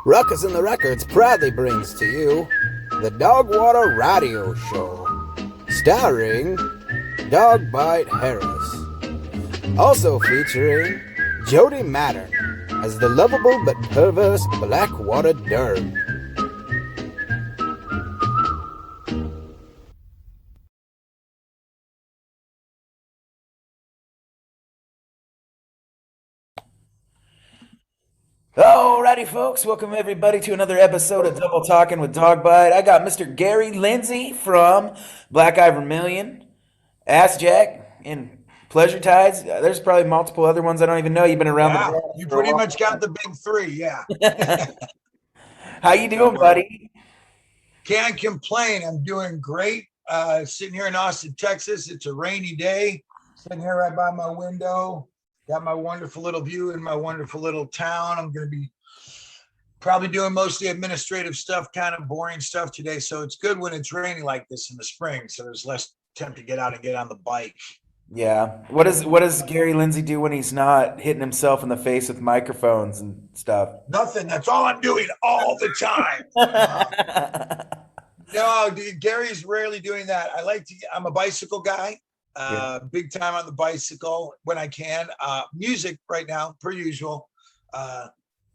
Ruckus in the Records proudly brings to you the Dogwater Radio Show, starring Dogbite Harris. Also featuring Jody Mattern as the lovable but perverse Blackwater Derm. Alrighty, folks. Welcome everybody to another episode of Double Talkin with Dogbite. I got Mr. Gary Lindsey from Black Eyed Vermillion, Assjack, and Pleasure Tides. There's probably multiple other ones I don't even know. You've been around the block You for a pretty while. much got the big three, yeah. How you doing, buddy? Can't complain. I'm doing great. Sitting here in Austin, Texas. It's a rainy day. Sitting here right by my window. Got my wonderful little view in my wonderful little town. I'm going to be probably doing mostly administrative stuff, kind of boring stuff today. So it's good when it's raining like this in the spring. So there's less temp to get out and get on the bike. Yeah. What does Gary Lindsey do when he's not hitting himself in the face with microphones and stuff? Nothing. That's all I'm doing all the time. No, dude, Gary's rarely doing that. I'm a bicycle guy, big time on the bicycle when I can. Music right now, per usual.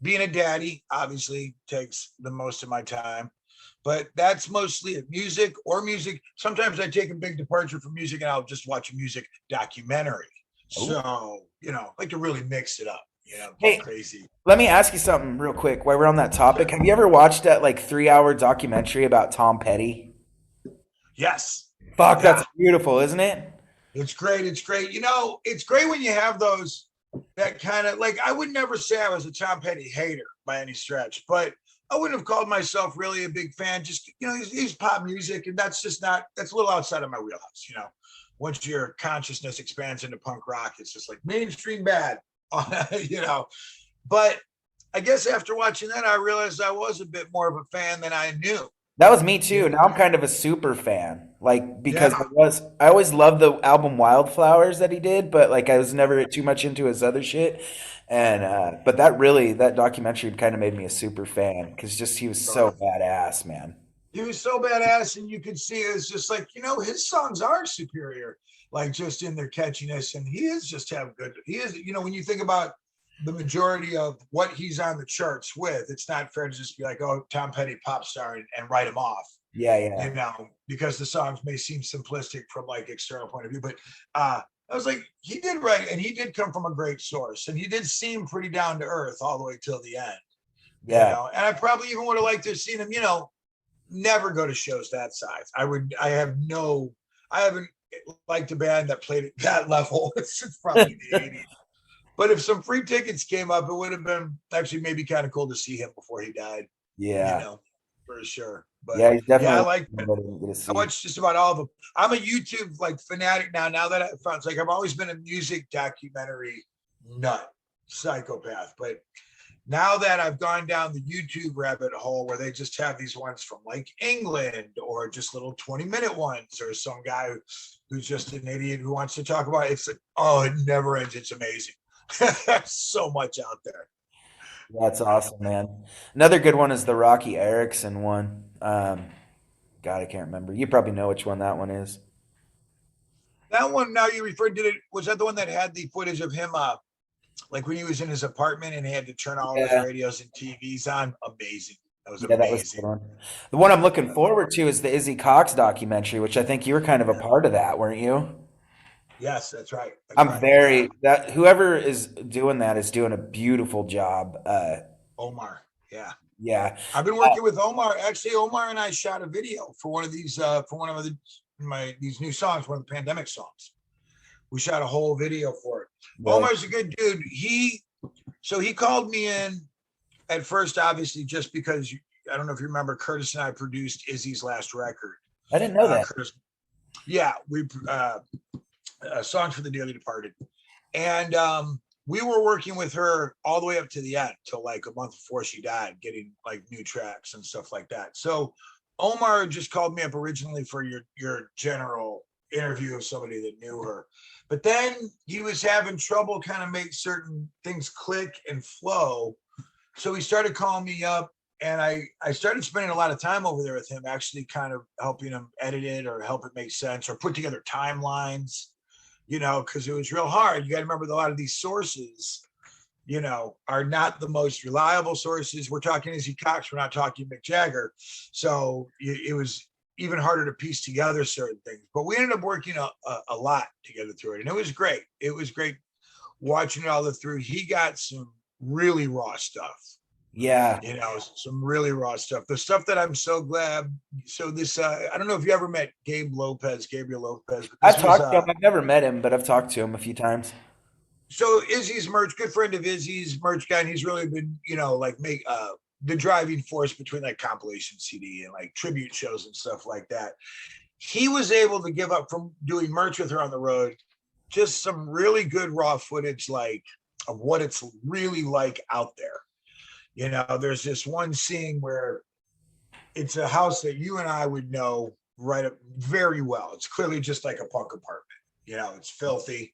Being a daddy obviously takes the most of my time, but that's mostly it. Music. Sometimes I take a big departure from music and I'll just watch a music documentary. Ooh. So, like to really mix it up, Hey, crazy. let me ask you something real quick while we're on that topic. Have you ever watched that 3-hour documentary about Tom Petty? Yes. Fuck, Yeah. that's beautiful, isn't it? It's great. It's great. It's great when you have those that kind of I would never say I was a Tom Petty hater by any stretch, but I wouldn't have called myself really a big fan. Just, he's pop music, and that's a little outside of my wheelhouse. Once your consciousness expands into punk rock, it's just mainstream bad, But I guess after watching that, I realized I was a bit more of a fan than I knew. That was me too. Now I'm kind of a super fan. Because Yeah. I always loved the album Wildflowers that he did, but I was never too much into his other shit. And but that documentary kind of made me a super fan because just he was so badass, man. He was so badass, and you could see it's just his songs are superior, just in their catchiness, and he is just when you think about the majority of what he's on the charts with, it's not fair to just be oh, Tom Petty pop star and write him off. Yeah. Because the songs may seem simplistic from external point of view, but I was he did right, and he did come from a great source, and he did seem pretty down to earth all the way till the end. Yeah. And I probably even would have liked to have seen him, never go to shows that size. I haven't liked a band that played at that level since probably the 80s. But if some free tickets came up, it would have been actually maybe kind of cool to see him before he died. Yeah. For sure. But yeah, he's definitely I like it. I watch just about all of them. I'm a YouTube fanatic now. Now that I found I've always been a music documentary nut, psychopath. But now that I've gone down the YouTube rabbit hole where they just have these ones from England or just little 20-minute ones or some guy who's just an idiot who wants to talk about it. It's it never ends. It's amazing. There's so much out there. That's awesome, man. Another good one is the Rocky Erickson one. God, I can't remember. You probably know which one that one is. That one, now you referred to it, was that the one that had the footage of him when he was in his apartment and he had to turn all his radios and TVs on? Amazing. That was amazing. That was a good one. The one I'm looking forward to is the Izzy Cox documentary, which I think you were kind of a part of that, weren't you? Yes, that's right. Whoever is doing that is doing a beautiful job. Omar. Yeah. Yeah. I've been working with Omar. Actually, Omar and I shot a video for one of these, these new songs, one of the pandemic songs. We shot a whole video for it. Really? Omar's a good dude. He called me in at first, obviously, just because I don't know if you remember, Curtis and I produced Izzy's last record. I didn't know that. Curtis, we Songs for the Dearly Departed, and we were working with her all the way up to the end till a month before she died, getting new tracks and stuff like that. So Omar just called me up originally for your general interview of somebody that knew her, but then he was having trouble kind of make certain things click and flow. So he started calling me up and I started spending a lot of time over there with him, actually kind of helping him edit it or help it make sense or put together timelines, because it was real hard. You got to remember that a lot of these sources, are not the most reliable sources. We're talking Izzy Cox, we're not talking Mick Jagger. So it was even harder to piece together certain things. But we ended up working a lot together through it. And it was great. It was great watching it all the through. He got some really raw stuff. Yeah. Some really raw stuff. The stuff that I'm so glad. So this, I don't know if you ever met Gabriel Lopez. I've talked to him. I've never met him, but I've talked to him a few times. So Izzy's merch, good friend of Izzy's merch guy, and he's really been, make the driving force between like compilation CD and like tribute shows and stuff like that. He was able to give up from doing merch with her on the road, just some really good raw footage, like of what it's really like out there. There's this one scene where it's a house that you and I would know right up very well. It's clearly just like a punk apartment. It's filthy,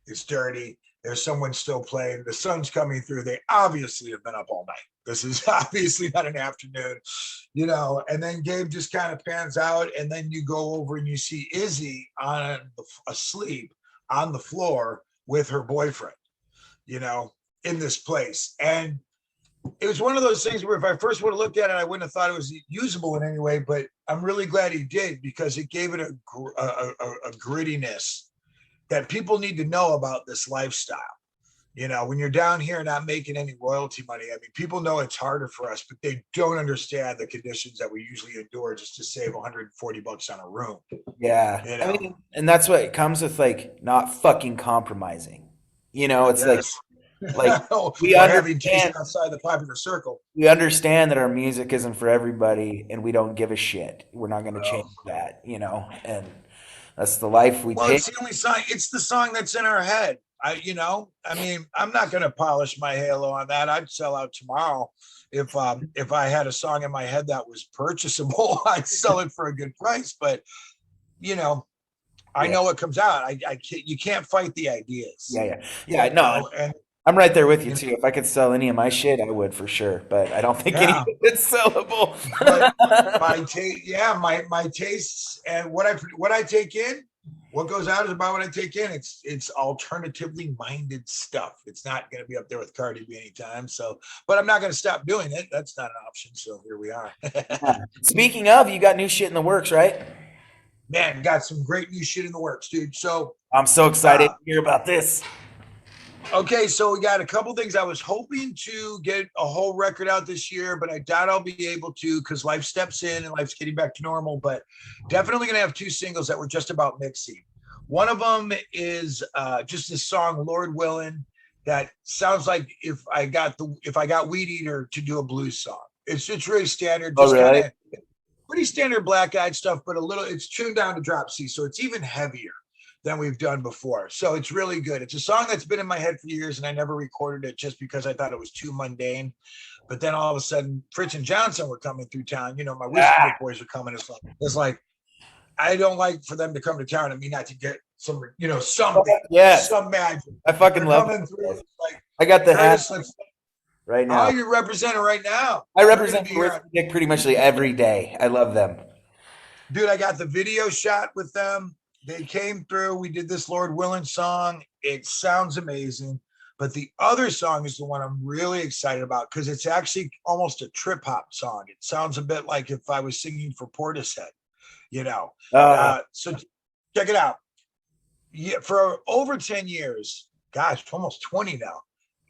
it's dirty. There's someone still playing. The sun's coming through. They obviously have been up all night. This is obviously not an afternoon, and then Gabe just kind of pans out, and then you go over and you see Izzy asleep on the floor with her boyfriend, in this place. And it was one of those things where if I first would have looked at it, I wouldn't have thought it was usable in any way, but I'm really glad he did, because it gave it a grittiness that people need to know about this lifestyle. When you're down here not making any royalty money, I mean, people know it's harder for us, but they don't understand the conditions that we usually endure just to save $140 on a room. Yeah. I mean, and that's what it comes with, like, not fucking compromising. It's Yes. like we understand outside the popular circle. We understand that our music isn't for everybody, and we don't give a shit. We're not going to change that, and that's the life we take. It's the only song. It's the song that's in our head. I'm not going to polish my halo on that. I'd sell out tomorrow if I had a song in my head that was purchasable. I'd sell it for a good price. But I know what comes out. You can't fight the ideas. Yeah. No, and I'm right there with you too. If I could sell any of my shit, I would for sure. But I don't think any of it's sellable. But my tastes and what I take in, what goes out is about what I take in. It's alternatively minded stuff. It's not going to be up there with Cardi B anytime. So, but I'm not going to stop doing it. That's not an option. So here we are. Speaking of, you got new shit in the works, right? Man, got some great new shit in the works, dude. So I'm so excited to hear about this. Okay, so we got a couple things. I was hoping to get a whole record out this year, but I doubt I'll be able to because life steps in and life's getting back to normal. But definitely going to have 2 singles that we're just about mixing. One of them is just this song, Lord Willin', that sounds like if I got Weed Eater to do a blues song. It's really standard, just kind of pretty standard Black Eyed stuff, but it's tuned down to drop C, so it's even heavier than we've done before. So it's really good. It's a song that's been in my head for years, and I never recorded it just because I thought it was too mundane. But then all of a sudden, Fritz and Johnson were coming through town. My Whiskey Boys were coming. It's like, I don't like for them to come to town and me not to get some, something. Yeah. Some magic. I fucking love it. Like, I got the hat right now. Oh, you're representing right now. I represent Whiskey pretty much every day. I love them. Dude, I got the video shot with them. They came through. We did this Lord Willin' song. It sounds amazing. But the other song is the one I'm really excited about because it's actually almost a trip hop song. It sounds a bit like if I was singing for Portishead, So check it out. Yeah, for over 10 years, gosh, almost 20 now,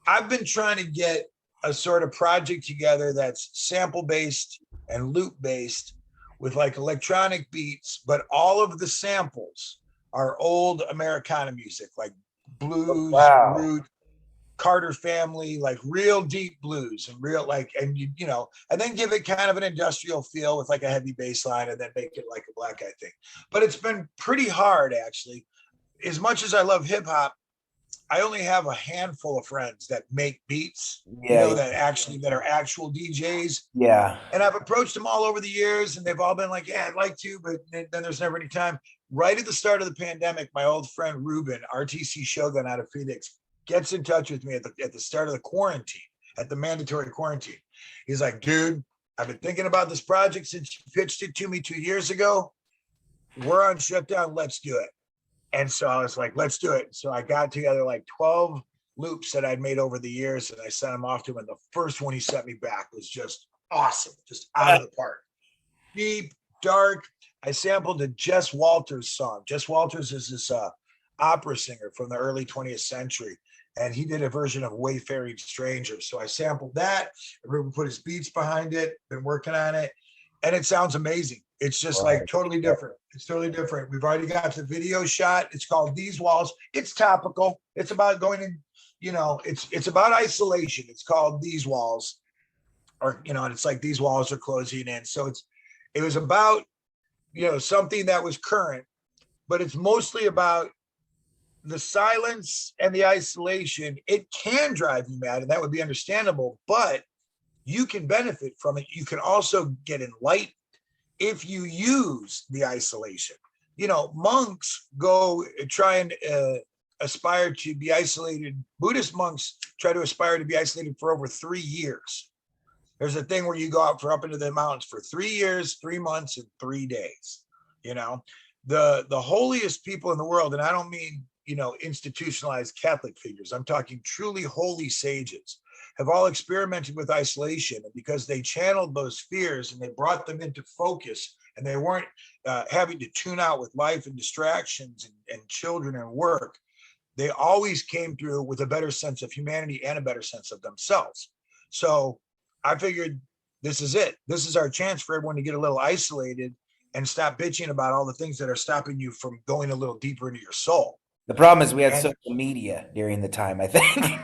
I've been trying to get a sort of project together that's sample-based and loop-based with like electronic beats, but all of the samples are old Americana music, like blues, root, Carter Family, like real deep blues and real and then give it kind of an industrial feel with like a heavy bass line and then make it like a Black Eyed thing. But it's been pretty hard, actually. As much as I love hip hop, I only have a handful of friends that make beats, that are actual DJs. Yeah. And I've approached them all over the years and they've all been like, yeah, I'd like to, but then there's never any time. Right at the start of the pandemic, my old friend Ruben, RTC Shogun out of Phoenix, gets in touch with me at the start of the quarantine, at the mandatory quarantine. He's like, dude, I've been thinking about this project since you pitched it to me 2 years ago. We're on shutdown. Let's do it. And so I was like, let's do it. So I got together like 12 loops that I'd made over the years, and I sent them off to him. And the first one he sent me back was just awesome, just out of the park. Deep, dark. I sampled a Jess Walters song. Jess Walters is this opera singer from the early 20th century, and he did a version of Wayfaring Stranger. So I sampled that. Ruben put his beats behind it, been working on it, and it sounds amazing. It's just like totally different. It's totally different. We've already got the video shot. It's called These Walls. It's topical. It's about going in, it's about isolation. It's called These Walls, or, and it's like these walls are closing in. So it was about, something that was current, but it's mostly about the silence and the isolation. It can drive you mad, and that would be understandable, but you can benefit from it. You can also get enlightened if you use the isolation. Monks go try and aspire to be isolated. Buddhist monks try to aspire to be isolated for over 3 years. There's a thing where you go out up into the mountains for 3 years, 3 months, and 3 days. The holiest people in the world, and I don't mean institutionalized Catholic figures, I'm talking truly holy sages, have all experimented with isolation, and because they channeled those fears and they brought them into focus, and they weren't having to tune out with life and distractions and children and work, they always came through with a better sense of humanity and a better sense of themselves. So I figured this is it. This is our chance for everyone to get a little isolated and stop bitching about all the things that are stopping you from going a little deeper into your soul. The problem is we had social media during the time, I think.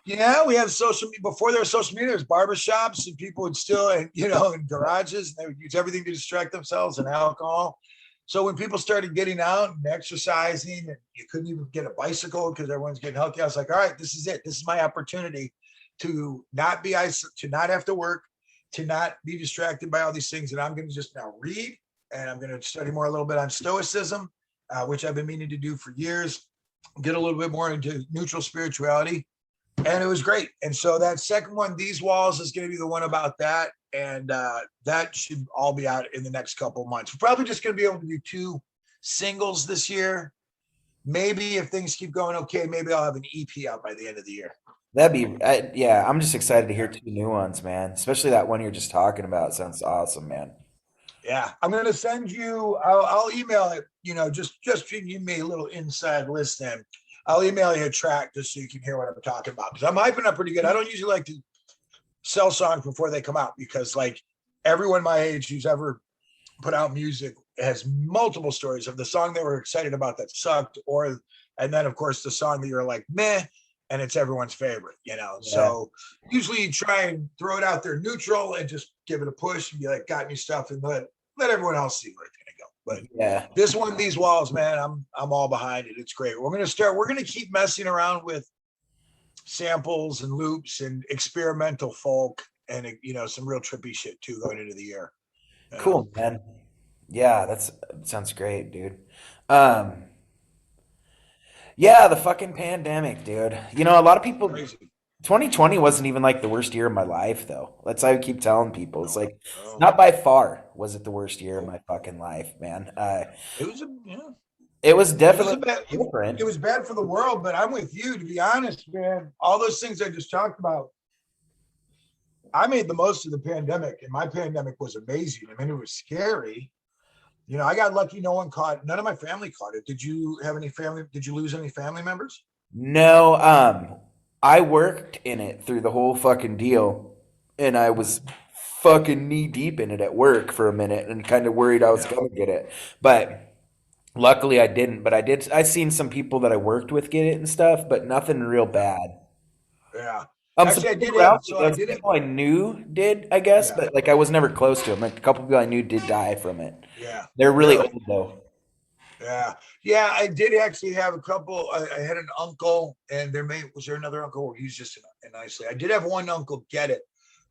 Yeah, we have social media. Before there was social media, there's barbershops, and people would still, in garages, and they would use everything to distract themselves, and alcohol. So when people started getting out and exercising, and you couldn't even get a bicycle because everyone's getting healthy, I was like, all right, this is it. This is my opportunity to not be to not have to work, to not be distracted by all these things. And I'm going to just now read, and I'm going to study more a little bit on Stoicism, which I've been meaning to do for years, get a little bit more into neutral spirituality. And it was great. And so that second one, These Walls, is going to be the one about that. And that should all be out in the next couple of months. We're probably just going to be able to do 2 singles this year. Maybe if things keep going okay, maybe I'll have an EP out by the end of the year. That'd be, yeah, I'm just excited to hear 2 new ones, man. Especially that one you're just talking about. Sounds awesome, man. Yeah, I'm going to send you, I'll email it, just give me a little inside listen. I'll email you a track just so you can hear what I'm talking about, because I'm hyping up pretty good. I don't usually like to sell songs before they come out, because like everyone my age who's ever put out music has multiple stories of the song they were excited about that sucked, and then of course the song that you're like, meh, and it's everyone's favorite, Yeah. So usually you try and throw it out there neutral and just give it a push and be like, got new stuff, and let everyone else see where it's gonna go. But yeah, this one, These Walls, man, I'm all behind it. It's great. We're gonna keep messing around with samples and loops and experimental folk and some real trippy shit too going into the year. cool, man. Yeah, sounds great, dude. Um, yeah, the fucking pandemic, dude. A lot of people. Crazy. 2020 wasn't even like the worst year of my life, though. That's how I keep telling people. It's like, not by far was it the worst year of my fucking life, man. It was It was definitely different. It was bad for the world, but I'm with you, to be honest, man. All those things I just talked about, I made the most of the pandemic, and my pandemic was amazing. I mean, it was scary. I got lucky none of my family caught it. Did you lose any family members? No, I worked in it through the whole fucking deal, and I was fucking knee deep in it at work for a minute and kind of worried I was gonna get it. But luckily I didn't. But I seen some people that I worked with get it and stuff, but nothing real bad. Yeah. Actually, people I knew did, I guess, but like I was never close to them. Like a couple people I knew did die from it. Yeah. They're really old though. Yeah. Yeah, I did actually have a couple. I had an uncle, and was there another uncle, or he's just an isolate. I did have one uncle get it,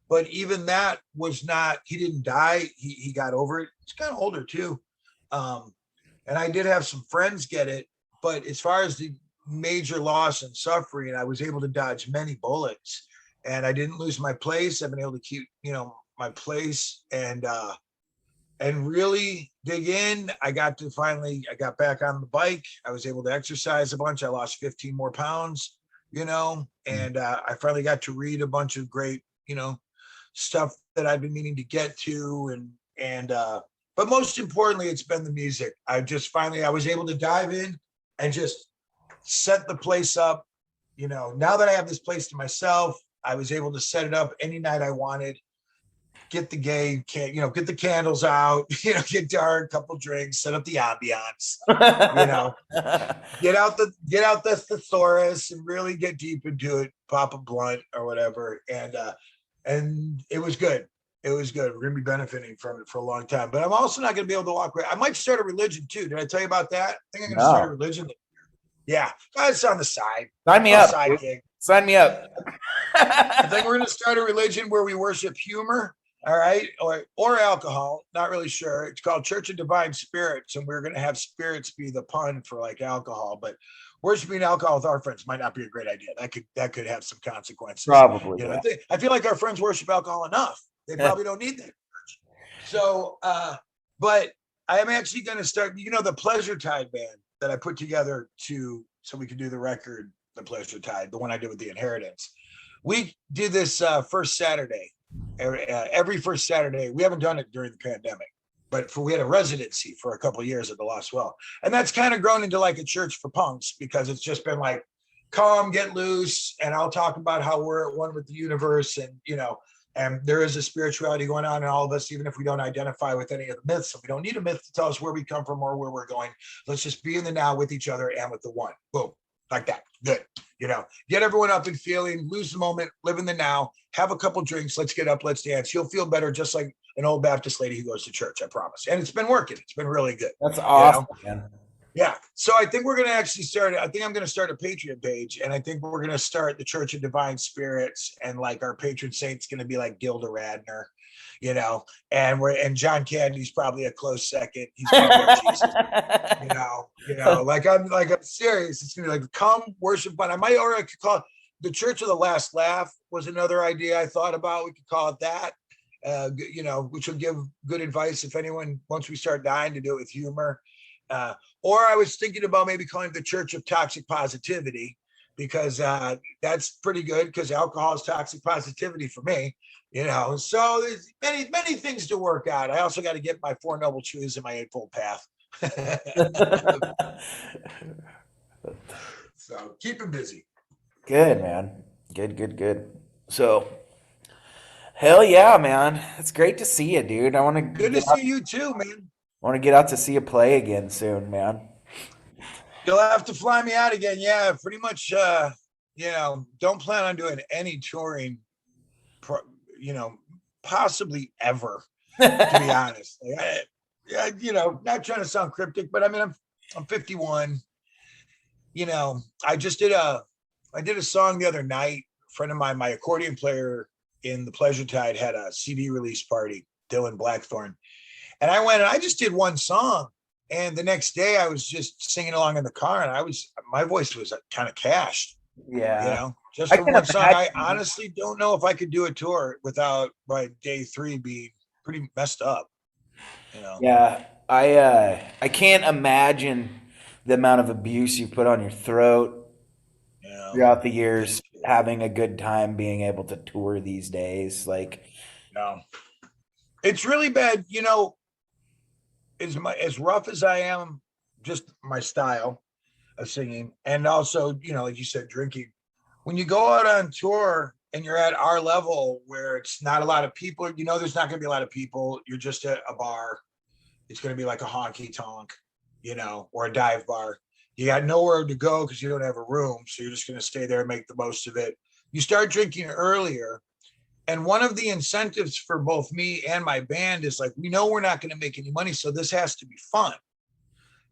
but even that was not, he didn't die. He got over it. He's kind of older too. And I did have some friends get it, but as far as the major loss and suffering, I was able to dodge many bullets. and I didn't lose my place. I've been able to keep, my place and really dig in. I got back on the bike. I was able to exercise a bunch. I lost 15 more pounds, and I finally got to read a bunch of great, stuff that I've been meaning to get to. But most importantly, it's been the music. I was able to dive in and just set the place up. Now that I have this place to myself, I was able to set it up any night I wanted. Get the get the candles out, get dark, couple drinks, set up the ambiance, get out the thesaurus and really get deep into it, pop a blunt or whatever. And it was good. It was good. We're going to be benefiting from it for a long time, but I'm also not going to be able to walk away. I might start a religion too. Did I tell you about that? I think I'm going to start a religion. Yeah. It's on the side. Sign me up. Side gig. Sign me up. I think we're going to start a religion where we worship humor. All right. Or alcohol. Not really sure. It's called Church of Divine Spirits. And we're going to have spirits be the pun for like alcohol, but worshiping alcohol with our friends might not be a great idea. That could have some consequences. Probably. I feel like our friends worship alcohol enough. They probably don't need that. So, but I am actually going to start, the Pleasure Tide band that I put together so we could do the record, the Pleasure Tide, the one I did with the Inheritance. We did this first Saturday, every first Saturday. We haven't done it during the pandemic, but we had a residency for a couple of years at the Lost Well. And that's kind of grown into like a church for punks, because it's just been like, come get loose. And I'll talk about how we're at one with the universe. And, and there is a spirituality going on in all of us, even if we don't identify with any of the myths. So we don't need a myth to tell us where we come from or where we're going. Let's just be in the now with each other and with the one. Boom. Like that. Good. Get everyone up and feeling, lose the moment, live in the now, have a couple drinks. Let's get up. Let's dance. You'll feel better. Just like an old Baptist lady who goes to church. I promise. And it's been working. It's been really good. That's awesome, man. Yeah. So I think we're going to actually I'm going to start a Patreon page, and I think we're going to start the Church of Divine Spirits, and like our patron saint's going to be like Gilda Radner, and John Candy's probably a close second. He's probably Jesus, I'm serious. It's going to be like, come worship, but I could call it the Church of the Last Laugh was another idea I thought about. We could call it that, which will give good advice if anyone, once we start dying, to do it with humor. Or I was thinking about maybe calling it the Church of Toxic Positivity, because that's pretty good, because alcohol is toxic positivity for me, so there's many things to work out. I also got to get my 4 Noble Truths and my Eightfold Path. So keep him busy. Good, man. Good. So, hell yeah, man. It's great to see you, dude. Good to see you too, man. I want to get out to see you play again soon, man. You'll have to fly me out again. Yeah, pretty much. Don't plan on doing any touring, possibly ever, to be honest. Not trying to sound cryptic, but I mean, I'm 51. I did a song the other night. A friend of mine, my accordion player in the Pleasure Tide, had a CD release party, Dylan Blackthorne. And I went and I just did one song. And the next day I was just singing along in the car, and my voice was kind of cashed. Yeah. Just for one song. I honestly don't know if I could do a tour without by day 3 being pretty messed up. Yeah. I can't imagine the amount of abuse you put on your throat throughout the years, having a good time being able to tour these days. No. It's really bad, as rough as I am, just my style of singing, and also, like you said, drinking. When you go out on tour and you're at our level where it's not a lot of people, there's not going to be a lot of people. You're just at a bar. It's going to be like a honky tonk, or a dive bar. You got nowhere to go because you don't have a room. So you're just going to stay there and make the most of it. You start drinking earlier. And one of the incentives for both me and my band is like, we know we're not going to make any money, so this has to be fun.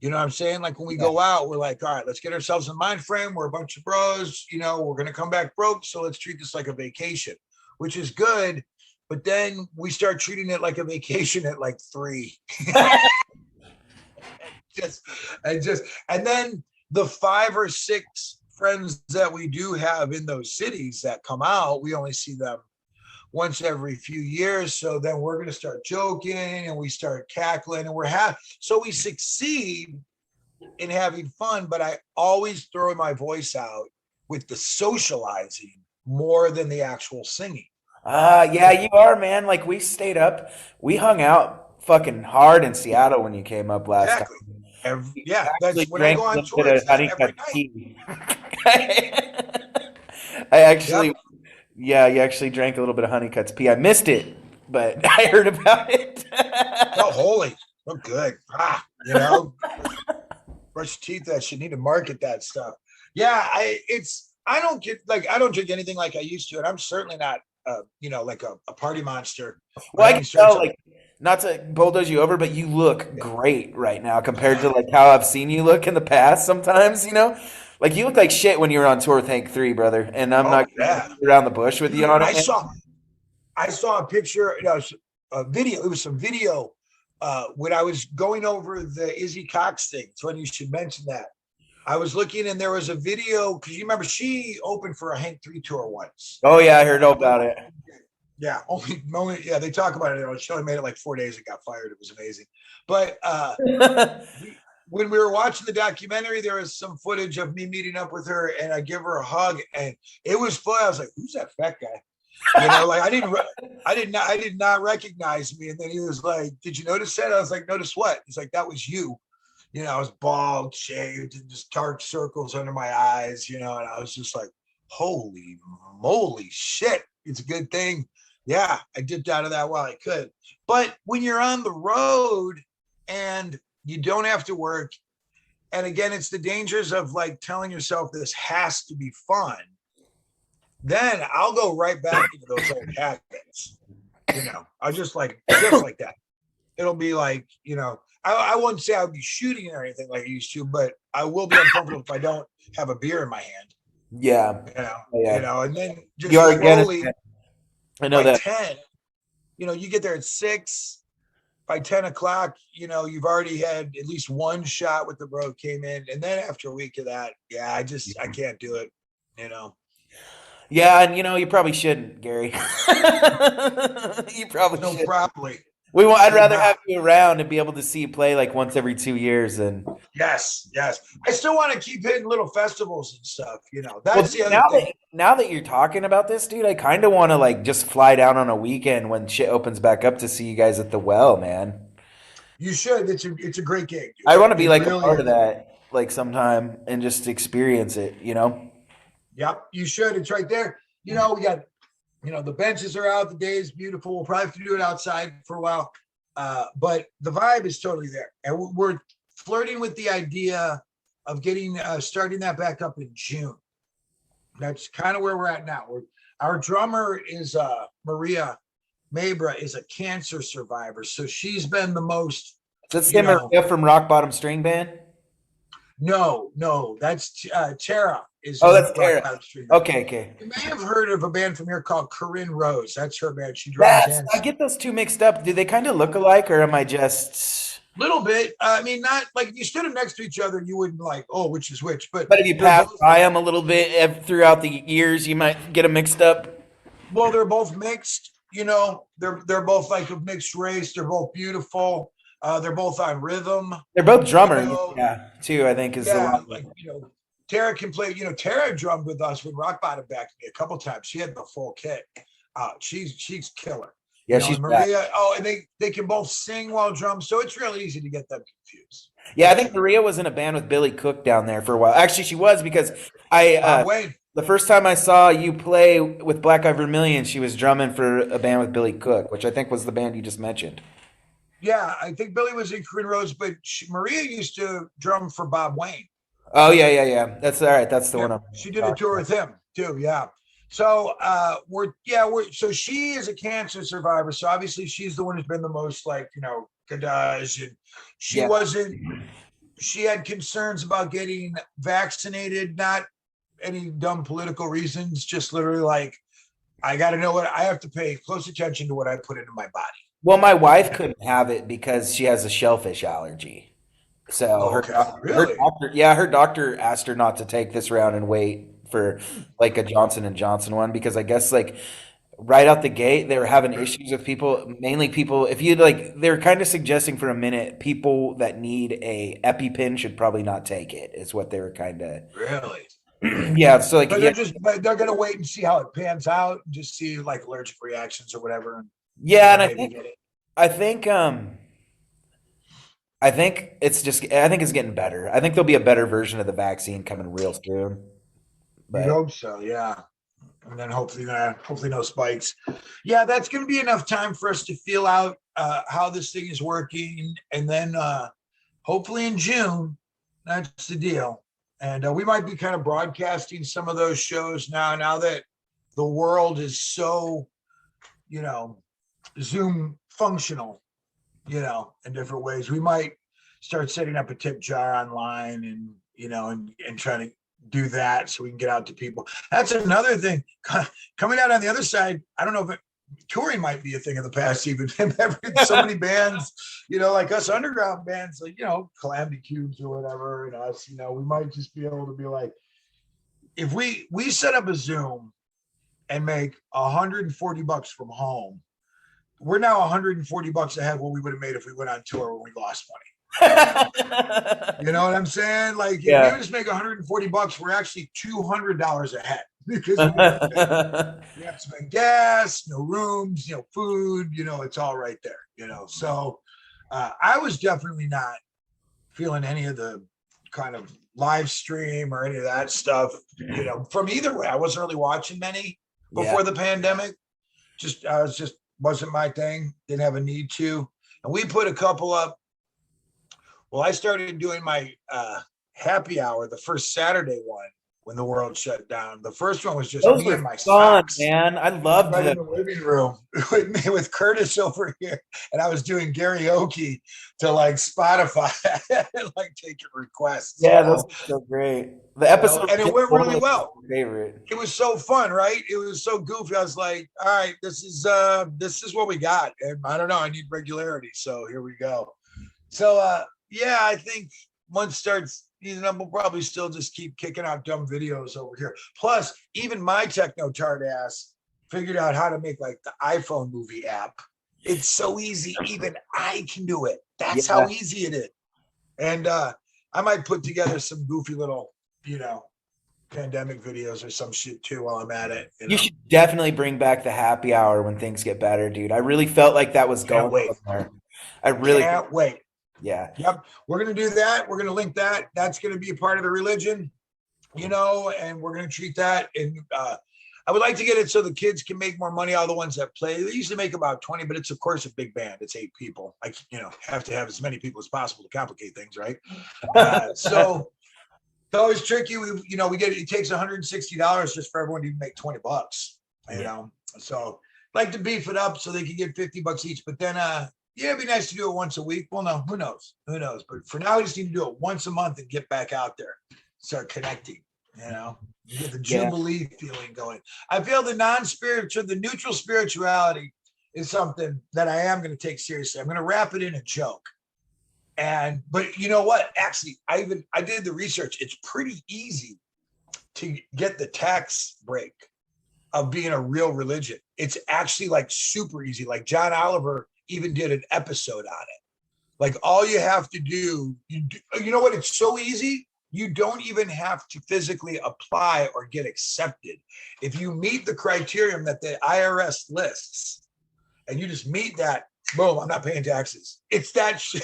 You know what I'm saying? Like when we go out, we're like, all right, let's get ourselves in the mind frame. We're a bunch of bros, we're going to come back broke. So let's treat this like a vacation, which is good. But then we start treating it like a vacation at like 3. and then the 5 or 6 friends that we do have in those cities that come out, we only see them once every few years. So then we're going to start joking and we start cackling and so we succeed in having fun, but I always throw my voice out with the socializing more than the actual singing. Yeah, you are, man. Like we stayed up, we hung out fucking hard in Seattle when you came up last time. Exactly. We Yeah, actually that's when I drank go a on little tour. bit It's of that every Hunnicutt night. tea. I Yep. actually, yeah, you actually drank a little bit of Honeycutt's pee. I missed it, but I heard about it. Oh, holy. Oh, good. Brush your teeth. That should need to market that stuff. Yeah, I don't drink anything like I used to, and I'm certainly not like a party monster Well, by I any can tell, stretch of like, not to bulldoze you over, but you look great right now compared to like how I've seen you look in the past sometimes, you know? Like you look like shit when you were on tour with Hank 3, brother. And I'm Oh not gonna yeah. beat around the bush with you Dude, on it, I man. saw I saw a picture, a video. It was some video when I was going over the Izzy Cox thing. It's when you should mention that. I was looking and there was a video because you remember she opened for a Hank 3 tour once. Oh yeah, I heard all about it. Yeah, yeah, they talk about it. She only made it like 4 days and got fired. It was amazing. But when we were watching the documentary, there was some footage of me meeting up with her and I give her a hug and it was fun. I was like, who's that fat guy? Like I did not recognize me. And then he was like, did you notice that? I was like, notice what? He's like, that was you. I was bald, shaved, and just dark circles under my eyes, and I was just like, holy moly shit. It's a good thing. Yeah, I dipped out of that while I could. But when you're on the road and you don't have to work, and again, it's the dangers of like telling yourself this has to be fun, then I'll go right back into those old habits. I'll just like that. It'll be like, I wouldn't say I would be shooting or anything like I used to, but I will be uncomfortable if I don't have a beer in my hand. Yeah. And then just You are slowly again. I know by that. 10, you get there at 6. By 10 o'clock, you've already had at least one shot with the bro came in. And then after a week of that, yeah, I can't do it, Yeah, and you probably shouldn't, Gary. You probably No, should. probably. I'd Should rather not. have you around and be able to see you play like once every 2 years and Yes. I still want to keep hitting little festivals and stuff. well, That's the other thing. now that you're talking about this, dude, I kind of want to like just fly down on a weekend when shit opens back up to see you guys at the Well, man. You should. It's a great gig. Dude. I want to be It like a really part is. of that, like sometime, and just experience it. Yep, you should. It's right there. We got, the benches are out. The day is beautiful. We'll probably have to do it outside for a while. But the vibe is totally there. And we're flirting with the idea of getting starting that back up in June. That's kind of where we're at now. Our drummer is Maria Mabra is a cancer survivor. So she's been the most. That's Maria from Rock Bottom String Band? No, that's Tara. That's Tara. Okay. You may have heard of a band from here called Corinne Rose. That's her band. She drums and I get those two mixed up. Do they kind of look alike, or am I just little bit? I mean, not like if you stood them next to each other, you wouldn't like, oh, which is which. But if you pass by them a little bit throughout the years, you might get them mixed up. Well, they're both mixed. They're both like a mixed race. They're both beautiful. They're both on rhythm. They're both drummers, too. I think is Tara can play. Tara drummed with us when Rock Bottom backed me a couple times. She had the full kit. She's killer. Yeah, she's Maria. And they can both sing while drum, so it's real easy to get them confused. Yeah, I think Maria was in a band with Billy Cook down there for a while. Actually, she was because the first time I saw you play with Black Eyed Vermillion, she was drumming for a band with Billy Cook, which I think was the band you just mentioned. Yeah, I think Billy was in Corinne Rose, but Maria used to drum for Bob Wayne. Oh yeah. That's all right. That's the one. She did a tour with him too. Yeah. So so she is a cancer survivor. So obviously she's the one who's been the most like Kadaj, and she had concerns about getting vaccinated, not any dumb political reasons, just literally like I got to know what I have to pay close attention to what I put into my body. Well, my wife couldn't have it because she has a shellfish allergy. So Oh, okay. Really? her doctor asked her not to take this round and wait for like a Johnson and Johnson one because I guess like right out the gate they were having issues with people, mainly people. If you like, they're kind of suggesting for a minute people that need a EpiPen should probably not take it. Is what they were kind of. Really? Yeah. So like But yeah, they're gonna wait and see how it pans out, and just see like allergic reactions or whatever, and yeah, and maybe get it. I think I think I think it's getting better. I think there'll be a better version of the vaccine coming real soon. You'd But hope so, yeah. And then hopefully no spikes. Yeah, that's going to be enough time for us to feel out how this thing is working, and then hopefully in June, that's the deal. And we might be kind of broadcasting some of those shows now that the world is so, you know, Zoom functional, in different ways. We might start setting up a tip jar online, and and trying to do that so we can get out to people. That's another thing. Coming out on the other side, I don't know if touring might be a thing of the past, even. So many bands, like us underground bands, like, Calamity Cubes or whatever, and us, we might just be able to be like, if we set up a Zoom and make $140 from home, we're now $140 ahead what we would have made if we went on tour when we lost money. You know what I'm saying? Like, if we just make $140, we're actually $200 ahead because we have to spend gas, no rooms, food, it's all right there, So I was definitely not feeling any of the kind of live stream or any of that stuff, from either way. I wasn't really watching many before the pandemic. I was just wasn't my thing. Didn't have a need to. And we put a couple up. Well, I started doing my happy hour, the first Saturday one, when the world shut down. The first one was just those me were and my fun, socks man. I loved right in them. the living room with Curtis over here, and I was doing karaoke to like Spotify and like taking requests. Yeah, those are so great. The episode And it went really well. My favorite. It was so fun, right? It was so goofy. I was like, all right, this is what we got. And I don't know, I need regularity. So here we go. So yeah, I think once starts, we'll probably still just keep kicking out dumb videos over here. Plus, even my techno tart ass figured out how to make like the iPhone movie app. It's so easy. Even I can do it. That's how easy it is. And I might put together some goofy little, pandemic videos or some shit too while I'm at it. You should definitely bring back the happy hour when things get better, dude. I really felt like that was going somewhere. I really can't wait. Yeah. Yep. We're going to do that. We're going to link that. That's going to be a part of the religion, and we're going to treat that. And I would like to get it so the kids can make more money out of the ones that play. They usually make about 20, but it's of course a big band. It's 8 people. I, have to have as many people as possible to complicate things, right? So it's always tricky. We get it takes $160 just for everyone to make $20, So like to beef it up so they can get $50 each. But then it'd be nice to do it once a week. Well, no, who knows? But for now, we just need to do it once a month and get back out there, start connecting, you get the Jubilee feeling going. I feel the the neutral spirituality is something that I am going to take seriously. I'm going to wrap it in a joke. But you know what? Actually, I did the research. It's pretty easy to get the tax break of being a real religion. It's actually like super easy. Like John Oliver even did an episode on it. Like all you have to do, you know what? It's so easy. You don't even have to physically apply or get accepted. If you meet the criterion that the IRS lists and you just meet that, boom, I'm not paying taxes. It's that shit.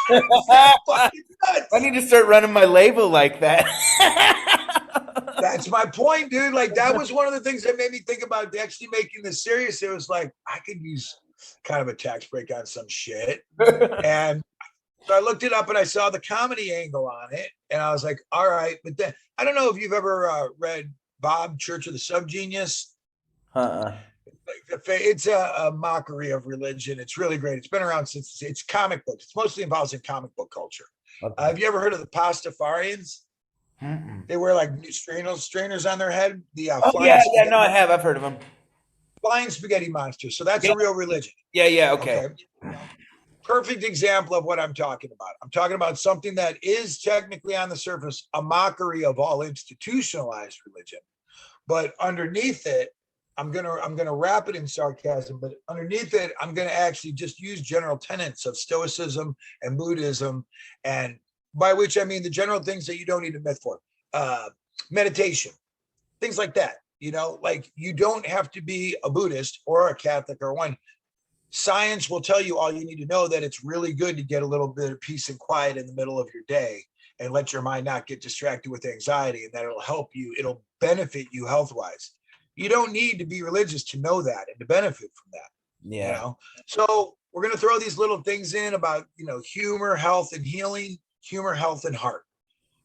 Fucking nuts. I need to start running my label like that. That's my point, dude. Like that was one of the things that made me think about actually making this serious. It was like, I could use kind of a tax break on some shit. And so I looked it up and I saw the comedy angle on it. And I was like, all right. But then I don't know if you've ever read Bob, Church of the Subgenius. It's a mockery of religion. It's really great. It's been around since it's comic books. It's mostly involved in comic book culture. Okay. Have you ever heard of the Pastafarians? They wear like strainers on their head. No, I have. I've heard of them. Flying spaghetti monsters. So that's a real religion. Yeah. Okay. Perfect example of what I'm talking about. I'm talking about something that is technically on the surface a mockery of all institutionalized religion, but underneath it, I'm gonna wrap it in sarcasm, but underneath it, I'm gonna actually just use general tenets of Stoicism and Buddhism, and by which I mean the general things that you don't need a myth for. Meditation, things like that. Like you don't have to be a Buddhist or a Catholic or one. Science will tell you all you need to know, that it's really good to get a little bit of peace and quiet in the middle of your day and let your mind not get distracted with anxiety, and that it'll help you, it'll benefit you health wise. You don't need to be religious to know that and to benefit from that. Yeah. So we're going to throw these little things in about humor, health, and healing. Humor, health, and heart,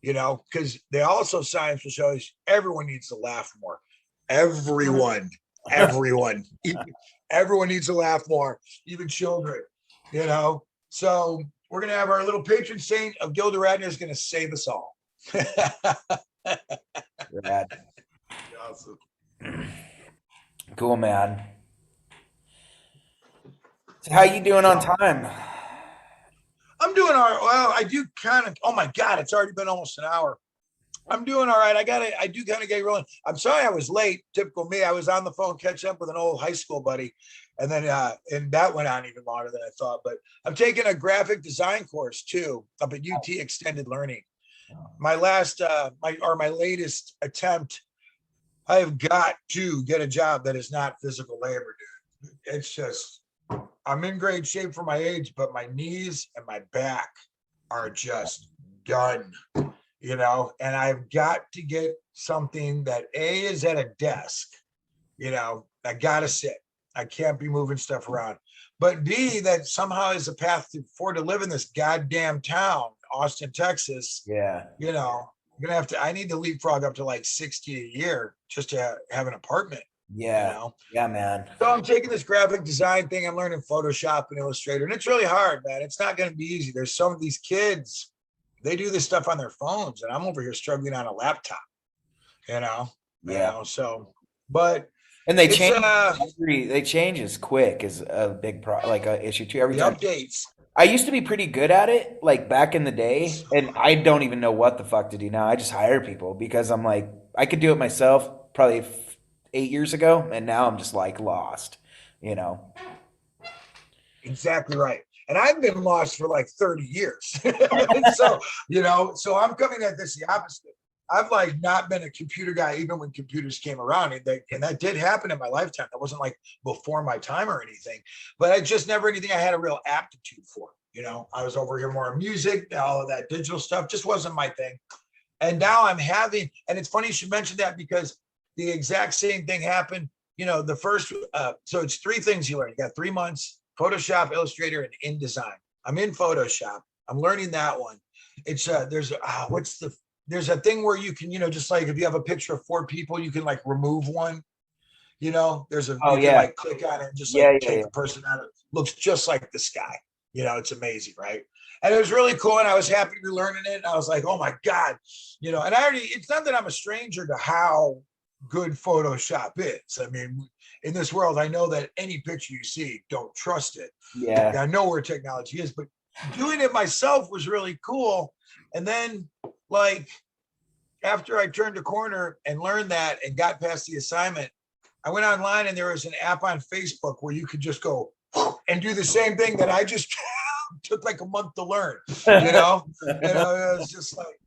because they also, science will show us everyone needs to laugh more. Everyone needs to laugh more, even children. So we're gonna have our little patron saint of Gilda Radner is gonna save us all. Rad. Awesome. Cool, man. So how you doing on time? I'm doing all right. Well, I do kind of. Oh my God, it's already been almost an hour. I'm doing all right. I do kind of get rolling. I'm sorry I was late. Typical me. I was on the phone catching up with an old high school buddy, and then and that went on even longer than I thought. But I'm taking a graphic design course too up at UT Extended Learning. My latest attempt. I have got to get a job that is not physical labor, dude. It's just I'm in great shape for my age, but my knees and my back are just done. And I've got to get something that A, is at a desk, I gotta sit. I can't be moving stuff around. But B, that somehow is a path to live in this goddamn town, Austin, Texas. Yeah. I'm gonna I need to leapfrog up to like 60 a year just to have an apartment. Yeah. Yeah, man. So I'm taking this graphic design thing. I'm learning Photoshop and Illustrator, and it's really hard, man. It's not gonna be easy. There's some of these kids, they do this stuff on their phones, and I'm over here struggling on a laptop, so, but and they change they change as quick is a big issue too. Every time updates. I used to be pretty good at it, like back in the day, and I don't even know what the fuck to do now. I just hire people because I'm like, I could do it myself probably 8 years ago, and now I'm just like lost, Exactly right. And I've been lost for like 30 years. So I'm coming at this the opposite. I've like not been a computer guy even when computers came around, and that did happen in my lifetime. That wasn't like before my time or anything, but I just never anything I had a real aptitude for. I was over here more music, all of that digital stuff just wasn't my thing. And now I'm having, and it's funny you should mention that because the exact same thing happened. The first, so it's 3 things you learn. You got 3 months. Photoshop, Illustrator, and InDesign. I'm in Photoshop. I'm learning that one. It's there's a thing where you can, just like if you have a picture of 4 people, you can like remove one. There's a can like click on it and just take the person out. It looks just like the sky. It's amazing, right? And it was really cool, and I was happy to be learning it. And I was like, oh my God, and it's not that I'm a stranger to how good Photoshop is. I mean, in this world, I know that any picture you see, don't trust it. Yeah. I know where technology is, but doing it myself was really cool. And then like after I turned a corner and learned that and got past the assignment, I went online and there was an app on Facebook where you could just go and do the same thing that I just took like a month to learn, it was just like,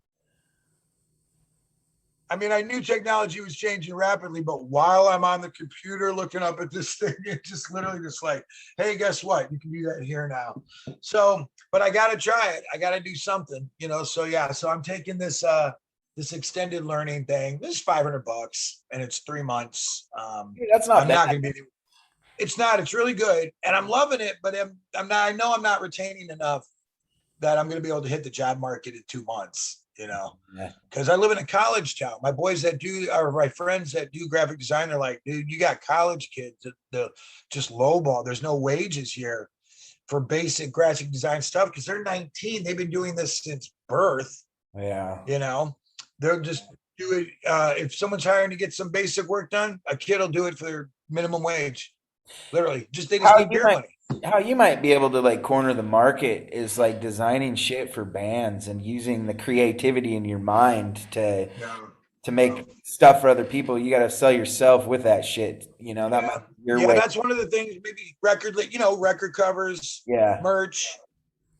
I mean, I knew technology was changing rapidly, but while I'm on the computer looking up at this thing, it's just literally just like, hey, guess what? You can do that here now. So, but I got to try it. I got to do something, so yeah. So I'm taking this, this extended learning thing. This is $500 and it's 3 months. That's not I'm bad. not going to be, it's not, it's really good. And I'm loving it, but I'm not, I know I'm not retaining enough that I'm going to be able to hit the job market in 2 months. Because I live in a college town. My boys that do, or my friends that do graphic design, they're like, dude, you got college kids that just lowball. There's no wages here for basic graphic design stuff because they're 19. They've been doing this since birth. Yeah. They'll just do it. If someone's hiring to get some basic work done, a kid will do it for their minimum wage. Literally, they just need beer money. how you might be able to like corner the market is like designing shit for bands and using the creativity in your mind No, to no. make stuff for other people. You got to sell yourself with that shit. You know, that might Yeah. be your Yeah, way. that's one of the things, maybe record covers, Yeah. merch,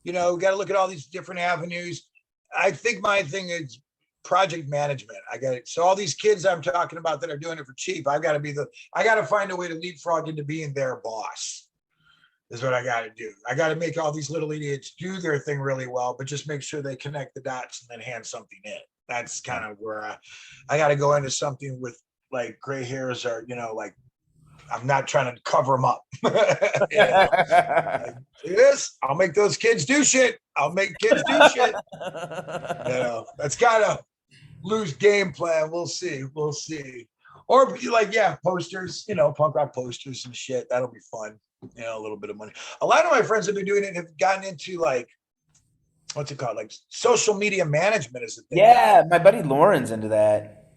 got to look at all these different avenues. I think my thing is project management. I got it. So all these kids I'm talking about that are doing it for cheap, I got to find a way to leapfrog into being their boss. Is what I got to do. I got to make all these little idiots do their thing really well, but just make sure they connect the dots and then hand something in. That's kind of where I got to go into something with like gray hairs or, like I'm not trying to cover them up. Like, see this? I'll make those kids do shit. I'll make kids do shit. That's gotta lose game plan. We'll see. We'll see. Or like, yeah, posters, punk rock posters and shit. That'll be fun. A little bit of money. A lot of my friends have been doing it and have gotten into like, what's it called? Like social media management is the thing. Yeah, my buddy Lauren's into that.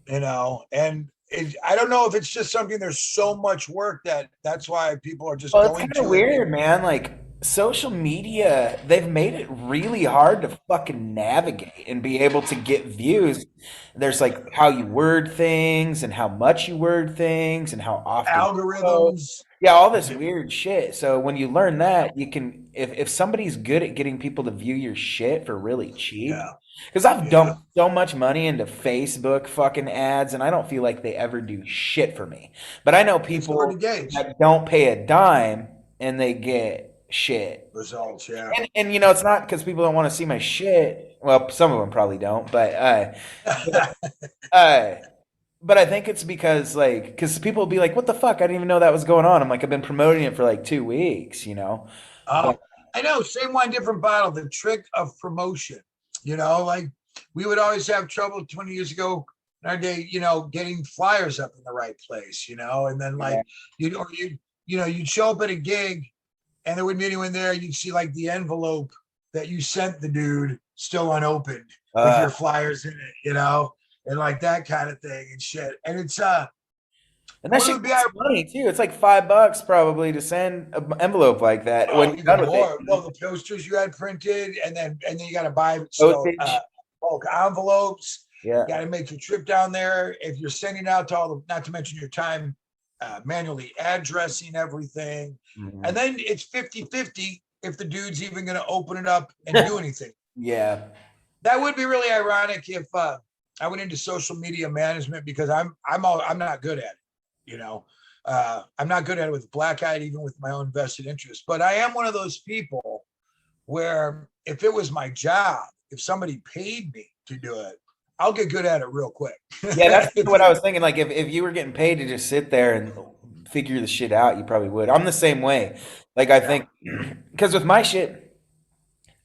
And I don't know if it's just something, there's so much work that's why people are just Well, it's going kind of to it. weird, man. Like social media, they've made it really hard to fucking navigate and be able to get views. There's like how you word things and how much you word things and how often you post. Algorithms. Yeah, all this weird shit. So when you learn that, you can if somebody's good at getting people to view your shit for really cheap, Yeah. because I've Yeah. dumped so much money into Facebook fucking ads and I don't feel like they ever do shit for me. But I know It's hard to people gauge that don't pay a dime and they get shit. results. Yeah. And it's not because people don't want to see my shit. Well, some of them probably don't, uh but I think it's because like because people will be like, "What the fuck? I didn't even know that was going on." I'm like, "I've been promoting it for like 2 weeks, you know." But I know, same wine, different bottle. The trick of promotion, like we would always have trouble 20 years ago in our day, getting flyers up in the right place, and then like yeah, you'd show up at a gig and there wouldn't be anyone there. You'd see like the envelope that you sent the dude still unopened with uh, your flyers in it, and like that kind of thing and shit. And it's and that what it shit would be costs money too. It's like $5 probably to send an envelope like that when you're done even with it. more. Well, the posters you had printed, and then you got to buy still Postage. bulk envelopes. Yeah. Got to make your trip down there. If you're sending out to all the, not to mention your time manually addressing everything. Mhm. And then it's 50-50 if the dude's even going to open it up and do anything. Yeah. That would be really ironic if I went into social media management, because I'm not good at it. I'm not good at it with Black Eyed, even with my own vested interest. But I am one of those people where if it was my job, if somebody paid me to do it, I'll get good at it real quick. Yeah, that's what I was thinking. Like if you were getting paid to just sit there and figure the shit out, you probably would. I'm the same way. Like I think because with my shit,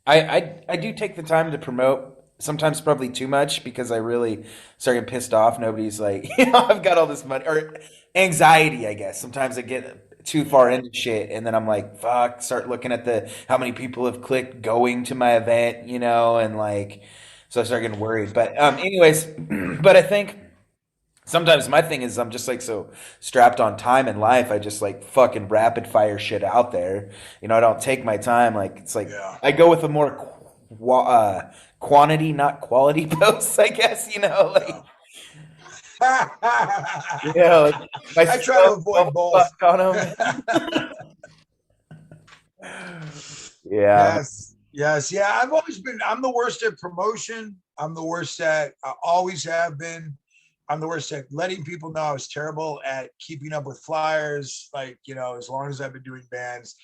I do take the time to promote. Sometimes probably too much because I really start getting pissed off. Nobody's like, I've got all this money or anxiety, I guess. Sometimes I get too far into shit and then I'm like, fuck, start looking at the how many people have clicked going to my event, and like so I start getting worried. But anyways, but I think sometimes my thing is I'm just like so strapped on time in life. I just like fucking rapid fire shit out there. I don't take my time. Like it's like Yeah. I go with a more quantity, not quality posts. I guess like like I try to myself avoid don't both. fuck on them. Yeah, Yes. Yes. Yeah. I'm the worst at promotion. I always have been. I'm the worst at letting people know. I was terrible at keeping up with flyers. Like, as long as I've been doing bands,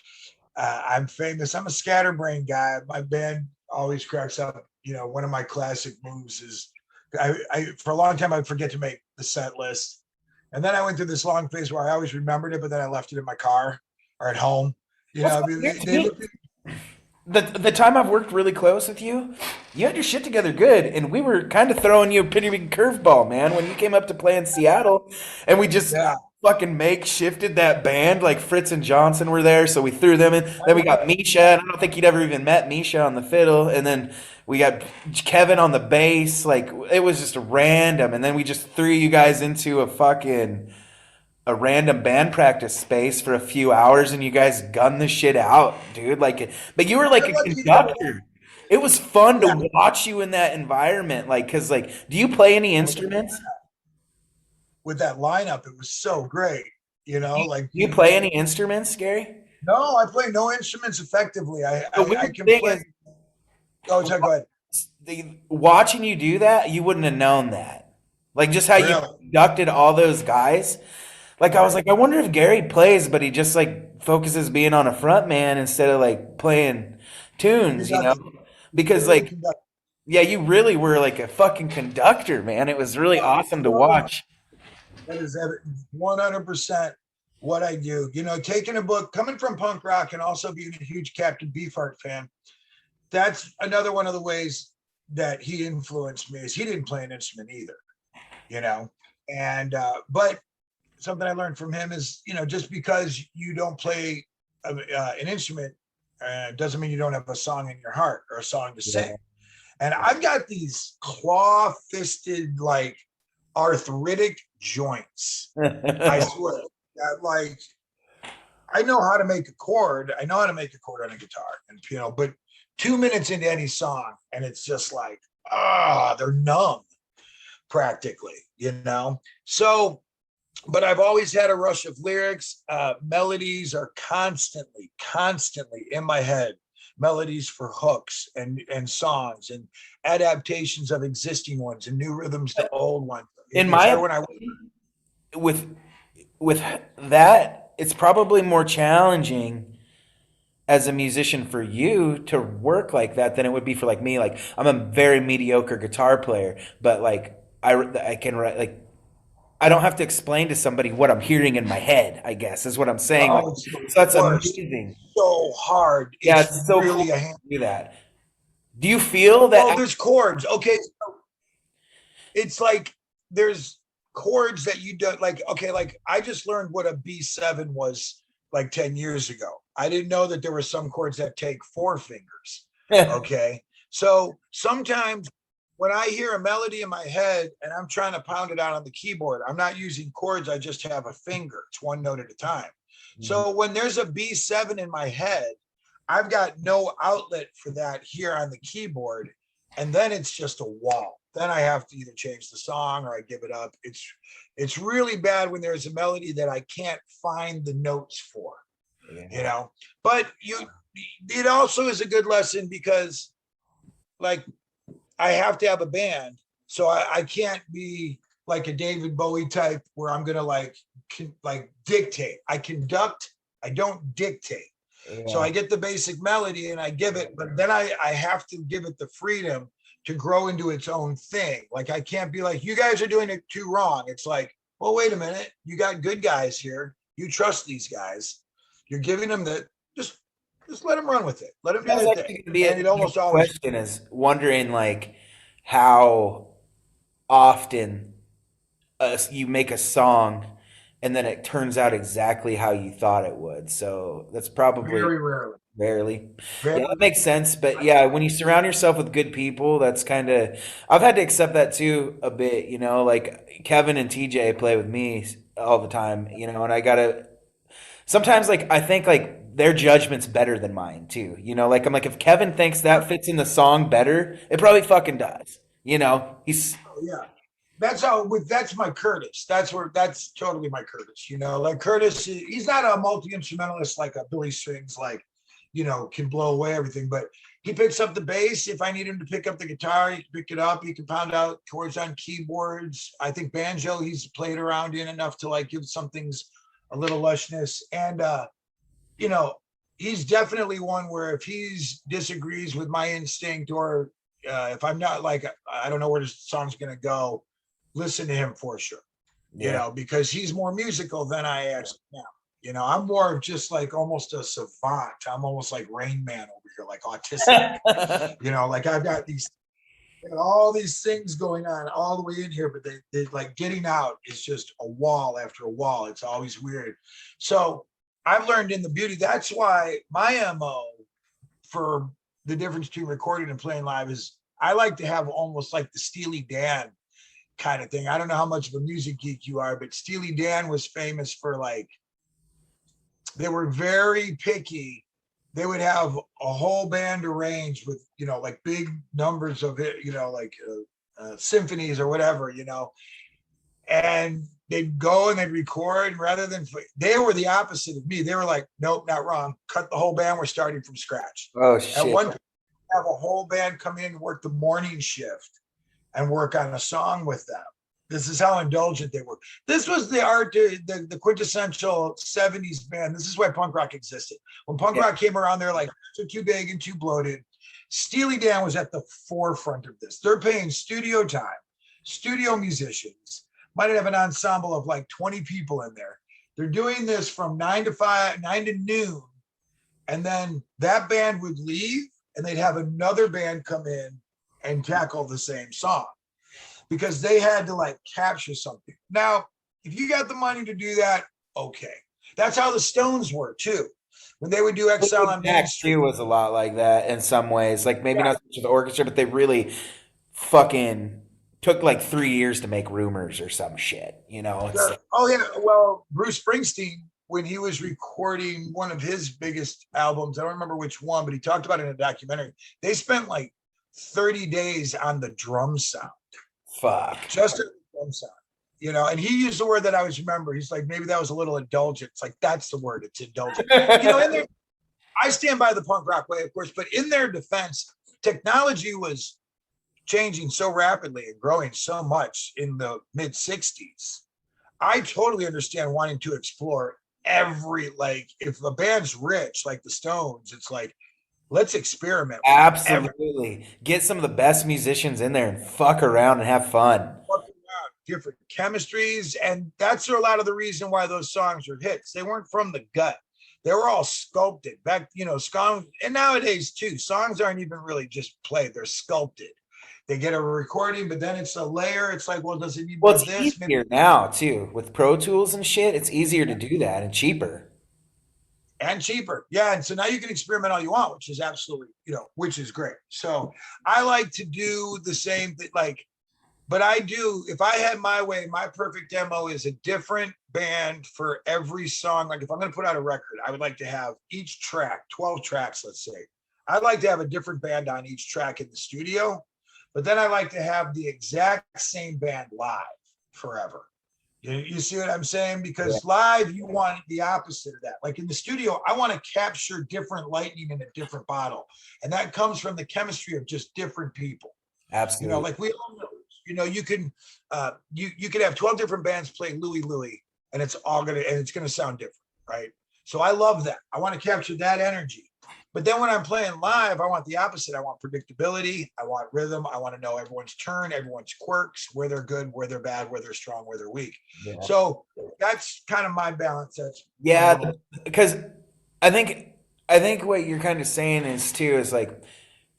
I'm famous. I'm a scatterbrain guy. My band always cracks up. One of my classic moves is for a long time, I'd forget to make the set list. And then I went through this long phase where I always remembered it, but then I left it in my car or at home. what's the time I've worked really close with you, you had your shit together good, and we were kind of throwing you a pretty big curveball, man, when you came up to play in Seattle, and we just Yeah. fucking makeshifted that band. Like Fritz and Johnson were there, so we threw them in. Then we got Misha, and I don't think you'd ever even met Misha on the fiddle, and then we got Kevin on the bass. Like it was just random, and then we just threw you guys into a a random band practice space for a few hours and you guys gun the shit out, dude. Like, but you were like a conductor. It was fun to watch you in that environment. Like, cause like, do you play any instruments? With that lineup, it was so great. You know, like Do you play any instruments, Gary? no, I play no instruments effectively. The I weird can thing play. is, Go ahead. watching you do that, you wouldn't have known that. Like just how you Really? conducted all those guys. Like I was like, I wonder if Gary plays, but he just like focuses being on a front man instead of like playing tunes, you know? Because Really like, conduct. yeah, you really were like a fucking conductor, man. It was really awesome to watch. That is 100% what I do. You know, taking a book, coming from punk rock and also being a huge Captain Beefheart fan, that's another one of the ways that he influenced me is he didn't play an instrument either, you know? And, but something I learned from him is, you know, just because you don't play an instrument doesn't mean you don't have a song in your heart or a song to sing. And I've got these claw-fisted, like, arthritic joints. I swear. That, like, I know how to make a chord. I know how to make a chord on a guitar and piano, but 2 minutes into any song, and it's just like, they're numb practically, you know? So, but I've always had a rush of lyrics. Melodies are constantly in my head. Melodies for hooks and songs and adaptations of existing ones and new rhythms to old ones. In my with that, it's probably more challenging as a musician for you to work like that than it would be for like me. Like I'm a very mediocre guitar player, but like I can write like I don't have to explain to somebody what I'm hearing in my head, I guess is what I'm saying. Like, so that's amazing. So hard. Yeah, it's so really cool to do that. Do you feel that? Well, there's chords. Okay, so it's like there's chords that you don't like. Okay, like I just learned what a B7 was like 10 years ago. I didn't know that there were some chords that take 4 fingers. Okay, so sometimes when I hear a melody in my head and I'm trying to pound it out on the keyboard, I'm not using chords. I just have a finger. It's one note at a time. Mm-hmm. So when there's a B7 in my head, I've got no outlet for that here on the keyboard. And then it's just a wall. Then I have to either change the song or I give it up. It's really bad when there's a melody that I can't find the notes for, you know, but it also is a good lesson because like, I have to have a band, so I can't be like a David Bowie type where I'm gonna like dictate. I conduct, I don't dictate. Yeah. So I get the basic melody and I give it, but then I have to give it the freedom to grow into its own thing. Like I can't be like, you guys are doing it too wrong. It's like, well, wait a minute, you got good guys here. You trust these guys. You're giving them the just let them run with it. Let them do their thing. And it almost always. Question is wondering like how often you make a song and then it turns out exactly how you thought it would. So that's probably very rarely. Rarely. Yeah, that makes sense. But yeah, when you surround yourself with good people, that's kind of, I've had to accept that too a bit, you know, like Kevin and TJ play with me all the time, you know, and I gotta, sometimes like I think like their judgment's better than mine too. You know, like I'm like if Kevin thinks that fits in the song better, it probably fucking does. You know, he's that's my Curtis. That's totally my Curtis. You know, like Curtis, he's not a multi-instrumentalist like a Billy Strings, like, you know, can blow away everything, but he picks up the bass. If I need him to pick up the guitar, he can pick it up. He can pound out chords on keyboards. I think banjo, he's played around in enough to like give some things a little lushness. And you know, he's definitely one where if he disagrees with my instinct or if I'm not like, I don't know where this song's going to go, listen to him for sure, you know, because he's more musical than I actually am. You know, I'm more of just like almost a savant. I'm almost like Rain Man over here, like autistic, you know, like I've got all these things going on all the way in here, but they like getting out is just a wall after a wall. It's always weird. So I've learned in the beauty. That's why my MO for the difference between recording and playing live is I like to have almost like the Steely Dan, kind of thing. I don't know how much of a music geek you are, but Steely Dan was famous for like, they were very picky. They would have a whole band arranged with, you know, like big numbers of it, you know, like symphonies or whatever, you know, and they'd go and they'd record rather than, they were the opposite of me. They were like, nope, not wrong. Cut the whole band. We're starting from scratch. Oh shit. At one point, have a whole band come in and work the morning shift and work on a song with them. This is how indulgent they were. This was the art, the quintessential 70s band. This is why punk rock existed. When punk rock came around, they're like, too big and too bloated. Steely Dan was at the forefront of this. They're paying studio time, studio musicians, might have an ensemble of like 20 people in there. They're doing this from 9 to noon. And then that band would leave and they'd have another band come in and tackle the same song because they had to like capture something. Now, if you got the money to do that, okay. That's how the Stones were too. When they would do Exile on Main Street. Was a lot like that in some ways. Like maybe not so much of the orchestra, but they really fucking took like 3 years to make Rumors or some shit, you know? It's like, oh yeah, well, Bruce Springsteen, when he was recording one of his biggest albums, I don't remember which one, but he talked about it in a documentary. They spent like 30 days on the drum sound. Fuck. Just on the drum sound, you know, and he used the word that I always remember. He's like, maybe that was a little indulgent. It's like, that's the word, it's indulgent. You know, in there, I stand by the punk rock way, of course, but in their defense, technology was changing so rapidly and growing so much in the mid 60s. I totally understand wanting to explore every, like, if a band's rich, like the Stones, it's like, let's experiment. Absolutely. Get some of the best musicians in there and fuck around and have fun. Different chemistries. And that's a lot of the reason why those songs are hits. They weren't from the gut. They were all sculpted back, you know, songs. And nowadays too, songs aren't even really just played. They're sculpted. They get a recording, but then it's a layer. It's like, well, does it need more of this? Easier now too with Pro Tools and shit. It's easier to do that and cheaper. Yeah. And so now you can experiment all you want, which is absolutely, you know, which is great. So I like to do the same thing, like, but I do, if I had my way, my perfect demo is a different band for every song. Like if I'm going to put out a record, I would like to have each track, 12 tracks, let's say. I'd like to have a different band on each track in the studio, but then I like to have the exact same band live forever. You see what I'm saying? Because live, you want the opposite of that. Like in the studio, I want to capture different lightning in a different bottle. And that comes from the chemistry of just different people. Absolutely. You know, like we all know, you know, you can you could have 12 different bands play Louie Louie, and it's gonna sound different, right? So I love that. I want to capture that energy. But then when I'm playing live, I want the opposite. I want predictability. I want rhythm. I want to know everyone's turn, everyone's quirks, where they're good, where they're bad, where they're strong, where they're weak. Yeah. So that's kind of my balance. Because I think what you're kind of saying is too is like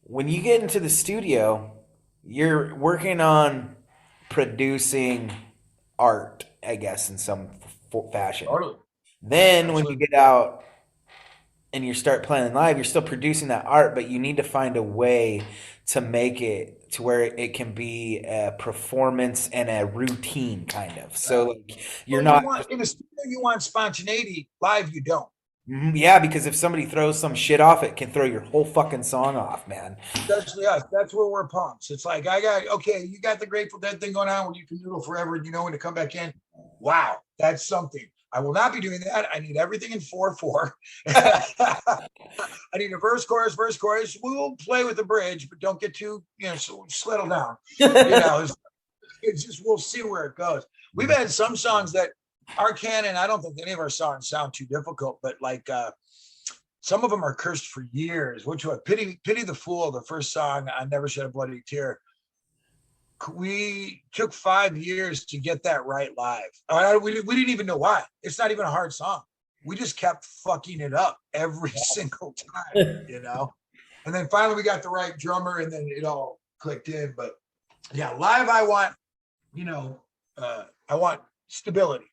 when you get into the studio, you're working on producing art, I guess, in some fashion. Totally. Then Absolutely. When you get out and you start playing live, you're still producing that art, but you need to find a way to make it to where it can be a performance and a routine kind of. So like in the studio, you want spontaneity. Live, you don't. Yeah, because if somebody throws some shit off, it can throw your whole fucking song off, man. Especially us. That's where we're punks. It's like, you got the Grateful Dead thing going on where you can noodle forever and you know when to come back in. Wow, that's something. I will not be doing that. I need everything in 4/4. I need a verse, chorus. We'll play with the bridge, but don't get too, so settle down. It's just, we'll see where it goes. We've had some songs that our canon, I don't think any of our songs sound too difficult, but like some of them are cursed for years. Which one? Pity the Fool, the first song on Never Shed a Bloody Tear. We took 5 years to get that right live. We didn't even know why. It's not even a hard song. We just kept fucking it up every single time, And then finally we got the right drummer and then it all clicked in. But yeah, live I want, I want stability.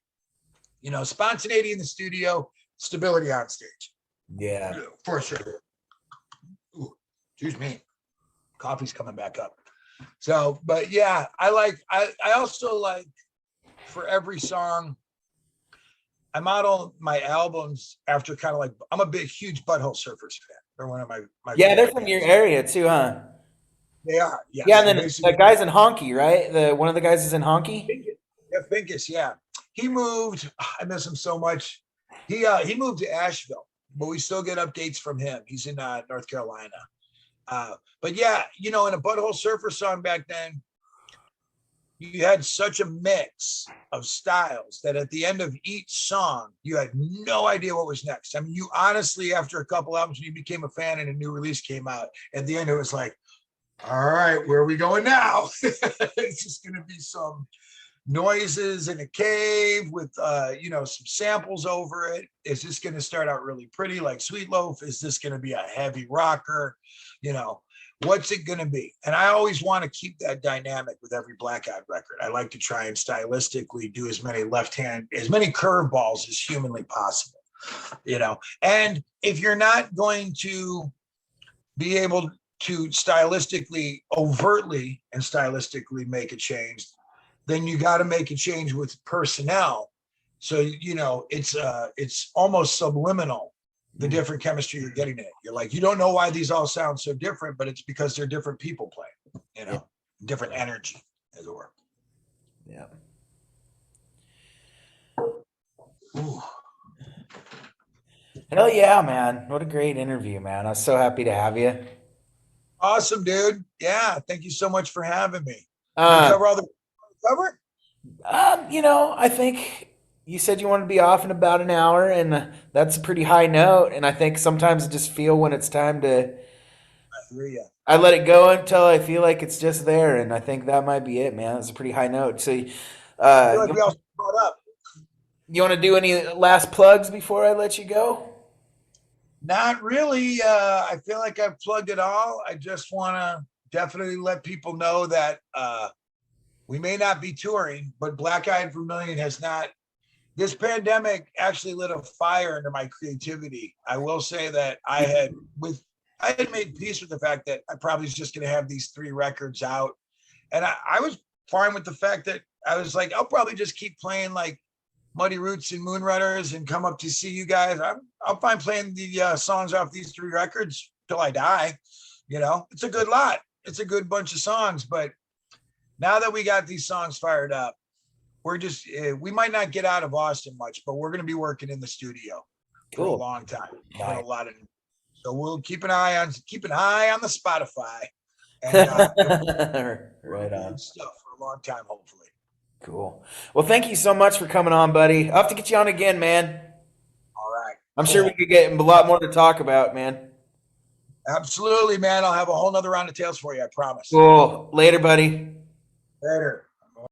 Spontaneity in the studio, stability on stage. Yeah. For sure. Ooh, excuse me. Coffee's coming back up. So, but yeah, I also like for every song, I model my albums after kind of like, I'm a huge Butthole Surfers fan. They're one of my Yeah, they're favorite from your bands. area too, huh? They are, yeah. Yeah, and So then the basically, guy's in Honky, right? The one of the guys is in Honky. Yeah, Finkus, yeah. He moved. I miss him so much. He moved to Asheville, but we still get updates from him. He's in North Carolina. But yeah, you know, in a Butthole Surfer song back then, you had such a mix of styles that at the end of each song, you had no idea what was next. I mean, you honestly, after a couple albums, when you became a fan and a new release came out, at the end, it was like, all right, where are we going now? It's just going to be some noises in a cave with you know, some samples over it. Is this going to start out really pretty like Sweet Loaf? Is this going to be a heavy rocker? You know, what's it going to be? And I always want to keep that dynamic with every Black Eyed record. I like to try and stylistically do as many curveballs as humanly possible, you know. And if you're not going to be able to overtly and stylistically make a change, then you got to make a change with personnel. So, you know, it's almost subliminal, the different chemistry you're getting in it. You're like, you don't know why these all sound so different, but it's because they're different people playing, you know, different energy, as it were. Yeah. Ooh. Hell yeah, man. What a great interview, man. I was so happy to have you. Awesome, dude. Yeah. Thank you so much for having me. Cover all the cover? You know, I think you said you want to be off in about an hour, and that's a pretty high note. And I think sometimes I just feel when it's time to, I let it go until I feel like it's just there. And I think that might be it, man. It's a pretty high note. So, I feel like we all brought up. You want to do any last plugs before I let you go? Not really. I feel like I've plugged it all. I just want to definitely let people know that we may not be touring, but Black Eyed Vermillion has not. This pandemic actually lit a fire under my creativity. I will say that I had made peace with the fact that I probably was just going to have these 3 records out, and I was fine with the fact that I was like, I'll probably just keep playing like Muddy Roots and Moonrunners and come up to see you guys. I'm fine playing the songs off these 3 records till I die. You know, it's a good lot. It's a good bunch of songs. But now that we got these songs fired up, we're just, we might not get out of Austin much, but we're going to be working in the studio for a long time. Nice. A lot of, so we'll keep an eye on the Spotify and right on stuff for a long time, hopefully. Cool. Well, thank you so much for coming on, buddy. I'll have to get you on again, man. All right. I'm sure we could get a lot more to talk about, man. Absolutely, man. I'll have a whole nother round of tales for you. I promise. Cool. Later, buddy. Later.